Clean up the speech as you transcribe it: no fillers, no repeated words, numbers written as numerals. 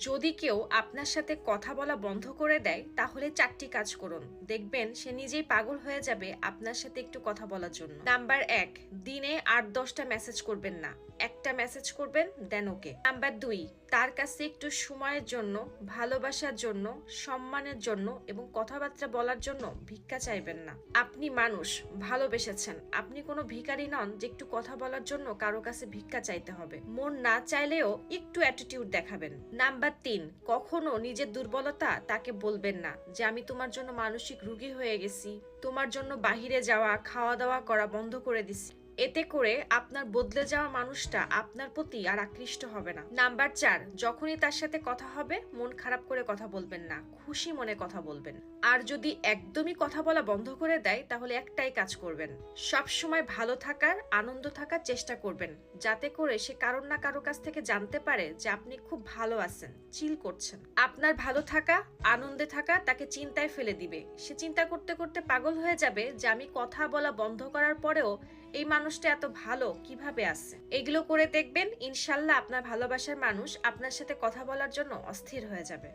যদি কেউ আপনার সাথে কথা বলা বন্ধ করে দেয় তাহলে 4টি কাজ করুন, দেখবেন সে নিজেই পাগল হয়ে যাবে আপনার সাথে একটু কথা বলার জন্য। নাম্বার 1, দিনে 8-10টা মেসেজ করবেন না, একটা মেসেজ করবেন দেন ওকে। নাম্বার 2, তার কাছে একটু সময়ের জন্য, ভালোবাসার জন্য, সম্মানের জন্য এবং কথাবার্তা বলার জন্য ভিক্ষা চাইবেন না। আপনি মানুষ, ভালোবেসেছেন, আপনি কোনো ভিখারি নন যে একটু কথা বলার জন্য কারো কাছে ভিক্ষা চাইতে হবে। মন না চাইলেও একটু অ্যাটিটিউড দেখাবেন। নাম্বার 3, কখনো নিজের দুর্বলতা তাকে বলবেন না যে আমি তোমার জন্য মানসিক রোগী হয়ে গেছি, তোমার জন্য বাহিরে যাওয়া খাওয়া দাওয়া করা বন্ধ করে দিছি। এতে করে আপনার বদলে যাওয়া মানুষটা আপনার প্রতি আর আকৃষ্ট হবে না। নাম্বার 4, যখনই তার সাথে কথা হবে মন খারাপ করে কথা বলবেন না, খুশি মনে কথা বলবেন। আর যদি একদমই কথা বলা বন্ধ করে দেয় তাহলে একটাই কাজ করবেন, সব সময় ভালো থাকার, আনন্দ থাকার চেষ্টা করবেন, যাতে করে সে কারোর না কারো কাছ থেকে জানতে পারে যে আপনি খুব ভালো আছেন, চিল করছেন। আপনার ভালো থাকা, আনন্দে থাকা তাকে চিন্তায় ফেলে দিবে। সে চিন্তা করতে করতে পাগল হয়ে যাবে যে আমি কথা বলা বন্ধ করার পরেও এই মানুষটা এত ভালো কিভাবে আছে। এগুলো করে দেখবেন ইনশাল্লাহ আপনার ভালোবাসার মানুষ আপনার সাথে কথা বলার জন্য অস্থির হয়ে যাবে।